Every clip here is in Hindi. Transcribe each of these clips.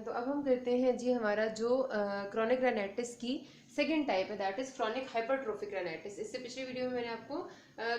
स्टूडेंट, तो अब हम करते हैं जी हमारा जो क्रॉनिक राइनाइटिस की सेकंड टाइप है, that is chronic hypertrophic rhinitis. इससे पिछले वीडियो में मैंने आपको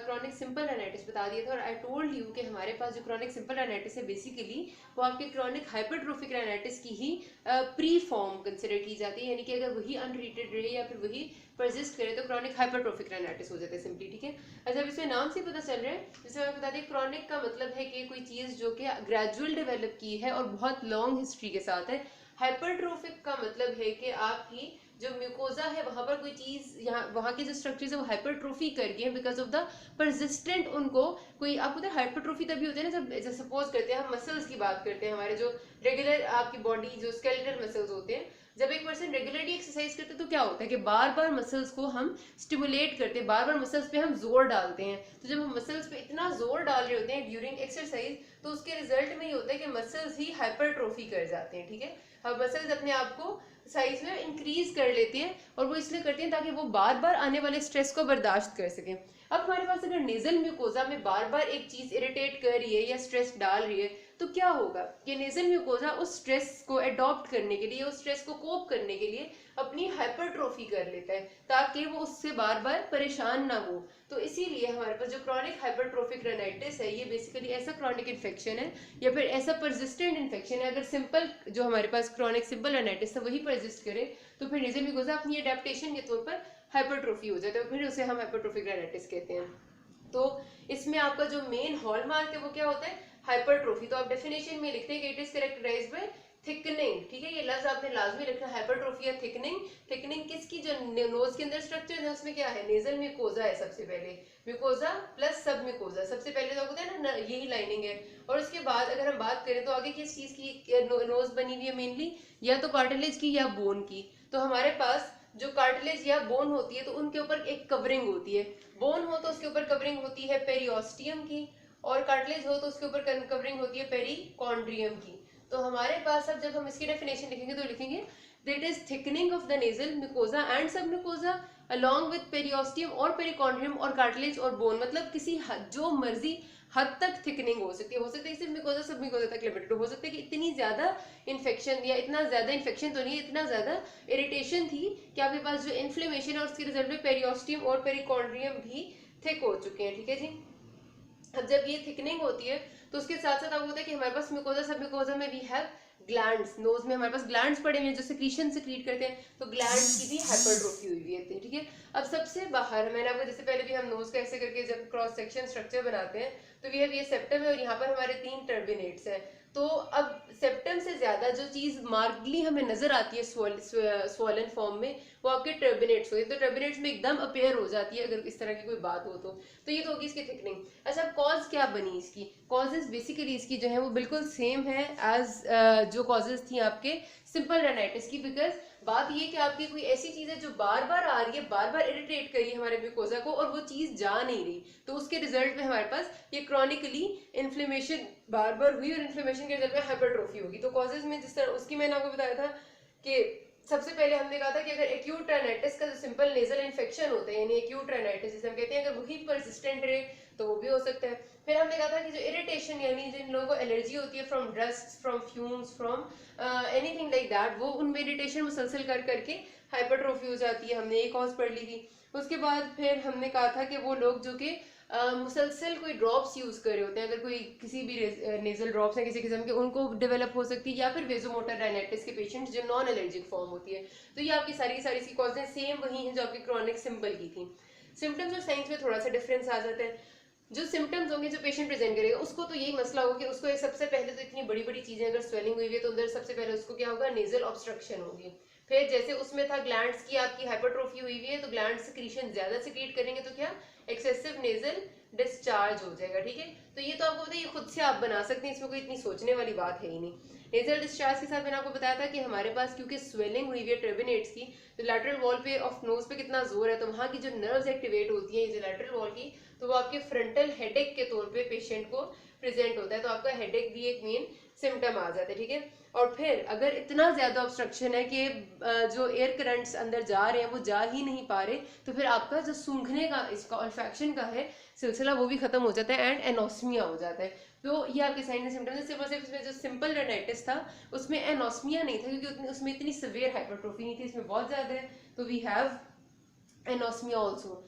क्रॉनिक सिंपल राइनाइटिस बता दिया था और आई टोल्ड यू कि हमारे पास जो क्रॉनिक सिंपल राइनाइटिस है बेसिकली वो आपके क्रॉनिक हाइपरट्रोफिक राइनाइटिस की ही प्री फॉर्म कंसिडर की जाती है, यानी कि अगर वही अनट्रीटेड रहे या फिर वही परसिस्ट करे तो क्रॉनिक हाइपरट्रोफिक राइनाइटिस हो जाता है सिंपली। ठीक है, अच्छा अब इसमें नाम से पता चल रहा है, जैसे मैं बता दें क्रॉनिक का मतलब है कि कोई चीज जो कि ग्रेजुअल डेवलप की है और बहुत लॉन्ग हिस्ट्री के साथ है। हाइपरट्रोफिक का मतलब है कि आपकी जो म्यूकोजा है वहां पर कोई चीज, यहाँ वहां के जो स्ट्रक्चर्स है वो हाइपरट्रोफी कर गए हैं बिकॉज ऑफ द परसिस्टेंट उनको कोई, आपको पता है हाइपरट्रोफी तभी होती है ना जब सपोज करते हैं हम मसल्स की बात करते हैं, हमारे जो रेगुलर आपकी बॉडी जो स्केलेटल मसल्स होते हैं, जब एक पर्सन रेगुलरली एक्सरसाइज करते हैं तो क्या होता है कि बार बार मसल्स को हम स्टिमुलेट करते हैं, बार बार मसल्स पे हम जोर डालते हैं। तो जब हम मसल्स पे इतना जोर डाल रहे होते हैं ड्यूरिंग एक्सरसाइज तो उसके रिजल्ट में ये होता है कि मसल्स ही हाइपरट्रोफी कर जाते हैं। ठीक है, अब मसल्स अपने आप को साइज में इंक्रीज कर लेते हैं और वो इसलिए करते हैं ताकि वो बार बार आने वाले स्ट्रेस को बर्दाश्त कर सकें। अब हमारे पास अगर नेजल म्यूकोजा में बार बार एक चीज इरिटेट कर रही है या स्ट्रेस डाल रही है तो क्या होगा, ये नेजल म्यूकोजा उस स्ट्रेस को अडॉप्ट करने के लिए, उस स्ट्रेस को कोप करने के लिए अपनी हाइपरट्रोफी कर लेता है ताकि वो उससे बार बार परेशान ना हो। तो इसीलिए हमारे पास जो क्रॉनिक हाइपरट्रोफिक राइनाइटिस है ये बेसिकली ऐसा क्रॉनिक इन्फेक्शन है या फिर ऐसा परसिस्टेंट इन्फेक्शन है। अगर सिंपल जो हमारे पास क्रॉनिक सिंपल राइनाइटिस था वही परसिस्ट करे तो फिर नेजल म्यूकोजा अपनी एडेप्टेशन के तौर पर हाइपरट्रोफी हो जाता है, फिर उसे हम हाइपरट्रोफिक राइनाइटिस कहते हैं। तो इसमें आपका जो मेन हॉलमार्क है वो क्या होता है, हाइपरट्रोफी। तो आप डेफिनेशन में लिखते हैं कि it is characterised by thickening. ठीक है, ये लफ्ज आपने लाजमी लिखना, हाइपरट्रोफी या थिकनिंग। थिकनिंग किसकी, जो नोज के अंदर स्ट्रक्चर है उसमें क्या है, नेजल म्यूकोजा है सबसे पहले, म्यूकोजा प्लस सब म्यूकोजा, सबसे पहले तो होता है ना यही लाइनिंग है। और उसके बाद अगर हम बात करें तो आगे किस चीज की नोज बनी हुई है, मेनली या तो कार्टिलेज की या बोन की। तो हमारे पास जो कार्टिलेज या बोन होती है तो उनके ऊपर एक कवरिंग होती है, बोन हो तो उसके ऊपर कवरिंग होती है पेरियोस्टियम की और कार्टिलेज हो तो उसके ऊपर कवरिंग होती है पेरिकॉन्ड्रियम की। तो हमारे पास अब जब हम इसकी डेफिनेशन लिखेंगे तो लिखेंगे that is thickening of the nasal mucosa and सब म्यूकोजा along with पेरियोस्टियम और पेरिकॉन्ड्रियम और कार्टिलेज और बोन, मतलब किसी जो मर्जी हद तक थिकनिंग हो सकती है, सिर्फ म्यूकोजा सब म्यूकोजा तक लिमिटेड हो सकता है कि इतनी ज्यादा इन्फेक्शन या इतना ज्यादा इन्फेक्शन तो नहीं, इतना ज्यादा इरिटेशन थी कि आपके पास जो इन्फ्लेमेशन और उसके रिजल्ट में पेरियोस्टियम और पेरिकॉन्ड्रियम भी थिक हो चुके हैं। ठीक है जी, अब जब ये थिकनिंग होती है तो उसके साथ साथ आपको होता है कि हमारे पास म्यूकोजा सब म्यूकोजा में वी हैव ग्लैंड्स, नोज में हमारे पास ग्लैंड्स पड़े हुए हैं जो सेक्रीशन सेक्रीट करते हैं, तो ग्लैंड्स की भी हाइपरट्रोफी हुई है। ठीक है, अब सबसे बाहर मैंने आपको जैसे पहले भी हम नोज का ऐसे करके जब क्रॉस सेक्शन स्ट्रक्चर बनाते हैं तो वी हैव ये सेप्टम है और यहाँ पर हमारे 3 टर्बिनेट्स हैं। तो अब सेप्टम से ज्यादा जो चीज मार्गली हमें नजर आती है स्वॉलन फॉर्म में वो आपके टर्बिनेट्स होते हैं, तो टर्बिनेट्स में एकदम अपेयर हो जाती है अगर इस तरह की कोई बात हो तो ये तो होगी इसकी थिकनिंग। अच्छा, कॉज क्या बनी इसकी, कॉजेज बेसिकली इसकी जो है वो बिल्कुल सेम है एज जो कॉजेज थी आपके सिंपल राइनाइटिस की, बिकॉज बात ये कि आपकी कोई ऐसी चीज है जो बार बार आ रही है, बार बार इरिटेट कर रही है हमारे म्यूकोजा को और वो चीज जा नहीं रही, तो उसके रिजल्ट में हमारे पास ये क्रॉनिकली इन्फ्लेमेशन बार बार हुई और इन्फ्लेमेशन के रिजल्ट में हाइपरट्रोफी होगी। तो कॉजेज में जिस तरह उसकी मैंने आपको बताया था कि सबसे पहले हमने कहा था कि अगर एक्यूट राइनाइटिस का जो सिंपल नेजल इन्फेक्शन होता है यानी एक्यूट राइनाइटिस जिसे हम कहते हैं, अगर वही परसिस्टेंट रहे तो वो भी हो सकता है। फिर हमने कहा था कि जो इरिटेशन यानी जिन लोगों को एलर्जी होती है from dust, from fumes, from anything like that, वो उनमें इरिटेशन मुसलसल कर करके हाइपरट्रोफी हो जाती है, हमने एक कॉज पढ़ ली थी। उसके बाद फिर हमने कहा था कि वो लोग जो कि मुसलसल कोई ड्रॉप्स यूज कर रहे होते हैं, अगर कोई किसी भी नेजल ड्रॉप्स हैं किसी किस्म के, उनको डेवलप हो सकती है, या फिर वेजोमोटर राइनाइटिस के पेशेंट्स जो नॉन एलर्जिक फॉर्म होती है। तो ये आपकी सारी सारी सी कॉजें सेम वही हैं जो आपकी क्रॉनिक सिंपल की थी। सिम्टम्स और साइंस में थोड़ा सा डिफरेंस आ जाता है। जो सिम्टम्स होंगे जो पेशेंट प्रेजेंट करेगा उसको तो यही मसला होगा कि उसको सबसे पहले तो इतनी बड़ी बड़ी चीजें अगर स्वेलिंग हुई है तो अंदर सबसे पहले उसको क्या होगा, नेजल ऑब्स्ट्रक्शन होगी। फिर जैसे उसमें था ग्लैंड्स की आपकी हाइपरट्रोफी हुई हुई है तो ग्लैंड सिक्रीशन ज्यादा सिक्रीट करेंगे तो क्या, एक्सेसिव नेजल डिस्चार्ज हो जाएगा। ठीक है, तो ये तो आपको बताइए खुद से आप बना सकते हैं, इसमें कोई इतनी सोचने वाली बात है ही नहीं। नेजल डिस्चार्ज के साथ मैंने आपको बताया था कि हमारे पास क्योंकि स्वेलिंग हुई हुई है टर्बिनेट्स की, तो लैटरल वॉल पे ऑफ नोज पे कितना जोर है, तो वहां की जो नर्व्स एक्टिवेट होती है जो लैटरल वॉल की, तो वो आपके फ्रंटल हेडेक के तौर पे पेशेंट को प्रेजेंट होता है, तो आपका हेडेक भी एक मेन सिम्टम आ जाता है, ठीक है। और फिर अगर इतना ज्यादा ऑब्स्ट्रक्शन है कि जो एयर करंट्स अंदर जा रहे हैं वो जा ही नहीं पा रहे, तो फिर आपका जो सूंघने का, इसका ऑल्फैक्शन का है सिलसिला, वो भी खत्म हो जाता है एंड एनोस्मिया हो जाता है। तो ये आपके साइन एंड सिम्टम्स है। सिर्फ और सिर्फ इसमें जो सिंपल रेनाइटिस था उसमें एनोस्मिया नहीं था, क्योंकि उसमें इतनी सिवियर हाइपरट्रोफी नहीं थी, इसमें बहुत ज्यादा है, तो वी हैव एनोस्मिया ऑल्सो।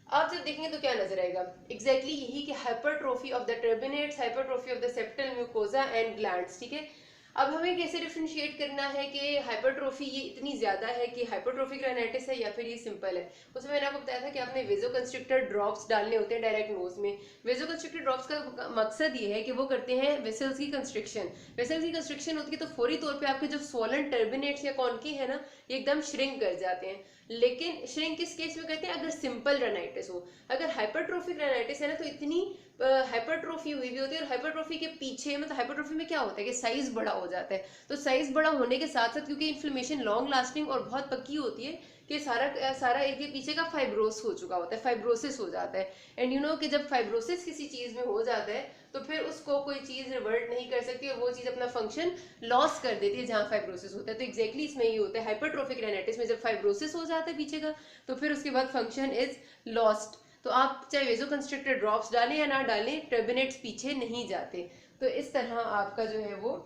आप जब देखेंगे तो क्या नजर आएगा, एग्जैक्टली यही कि hypertrophy of the turbinates, hypertrophy of the septal mucosa and glands, ठीक है। अब हमें कैसे डिफरेंशिएट करना है कि हाइपरट्रोफी ये इतनी ज्यादा है कि हाइपरट्रोफिक राइनाइटिस है या फिर ये सिंपल है। उसमें मैंने आपको बताया था कि आपने वेजोकंस्ट्रिक्टर ड्रॉप्स डालने होते हैं डायरेक्ट नोज में। वेजोकंस्ट्रिक्टर ड्रॉप्स का मकसद ये है कि वो करते हैं वेसल्स की कंस्ट्रिक्शन। वेसल्स की कंस्ट्रिक्शन होती है तो फौरी तौर पे आपके जो स्वॉलन टर्बिनेट्स या कॉन्की है ना, ये एकदम श्रिंक कर जाते हैं। लेकिन श्रिंक किस केस में कहते हैं, अगर सिंपल रेनाइटिस हो। अगर हाइपरट्रोफिक रेनाइटिस है ना, तो इतनी हाइपरट्रोफी हुई हुई होती है, और हाइपरट्रोफी के पीछे मतलब हाइपरट्रोफी में क्या होता है कि साइज बड़ा हो जाता है। तो साइज बड़ा होने के साथ साथ क्योंकि इन्फ्लेमेशन लॉन्ग लास्टिंग और बहुत पक्की होती है कि सारा एरिया पीछे का फाइब्रोस हो चुका होता है, फाइब्रोसिस हो जाता है। एंड यू नो कि जब फाइब्रोसिस किसी चीज में हो जाता है तो फिर उसको कोई चीज रिवर्ट नहीं कर सकती, और वो चीज अपना फंक्शन लॉस कर देती है जहां फाइब्रोसिस होता है। तो एग्जैक्टली इसमें ये होता है हाइपरट्रोफिक रेनाइटिस में, जब फाइब्रोसिस हो जाता है पीछे का तो फिर उसके बाद फंक्शन इज लॉस्ट। तो आप चाहे वेजोकंस्ट्रिक्टर ड्रॉप्स डालें या ना डालें, टर्बिनेट्स पीछे नहीं जाते। तो इस तरह आपका जो है वो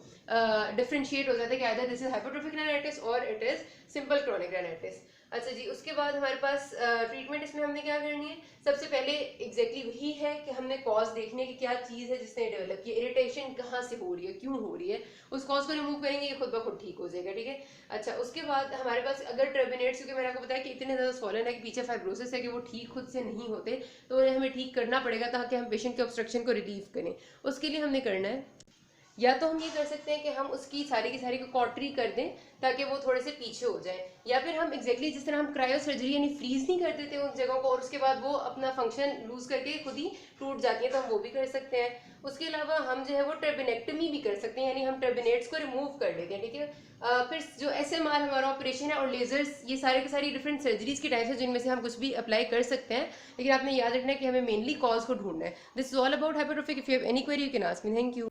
डिफरेंशिएट हो जाता है कि either this is hypertrophic rhinitis और it is simple chronic rhinitis. अच्छा जी, उसके बाद हमारे पास ट्रीटमेंट इसमें हमने क्या करनी है, सबसे पहले एग्जैक्टली वही है कि हमने कॉज देखने की क्या चीज है जिसने डेवलप की, इरिटेशन कहाँ से हो रही है, क्यों हो रही है, उस कॉज को रिमूव करेंगे, ये खुद ब खुद ठीक हो जाएगा, ठीक है। अच्छा, उसके बाद हमारे पास अगर टर्बिनेट्स, क्योंकि मैंने आपको बताया कि इतने ज्यादा स्वॉलन है कि पीछे फाइब्रोसिस है कि वो ठीक खुद से नहीं होते, तो उन्हें हमें ठीक करना पड़ेगा ताकि हम पेशेंट के ऑब्स्ट्रक्शन को रिलीव करें। उसके लिए हमने करना है, या तो हम ये कर सकते हैं कि हम उसकी सारी की सारी को कॉटरी कर दें ताकि वो थोड़े से पीछे हो जाए, या फिर हम एग्जैक्टली जिस तरह हम क्रायो सर्जरी यानी फ्रीज नहीं कर देते उन जगहों को और उसके बाद वो अपना फंक्शन लूज करके खुद ही टूट जाती है, तो हम वो भी कर सकते हैं। उसके अलावा हम जो है वो टर्बिनेक्टमी भी कर सकते हैं, यानी हम टर्बिनेट्स को रिमूव कर लेते हैं, ठीक है। फिर जो SMR हमारा ऑपरेशन है और लेजर्स, ये सारे के सारी डिफरेंट सर्जरीज के टाइप्स है जिनमें से हम कुछ भी अप्लाई कर सकते हैं, लेकिन आपने याद रखना है कि हमें मेनली कॉज को ढूंढना है। This is all about hypertrophic. If you have any query you can ask me. Thank you.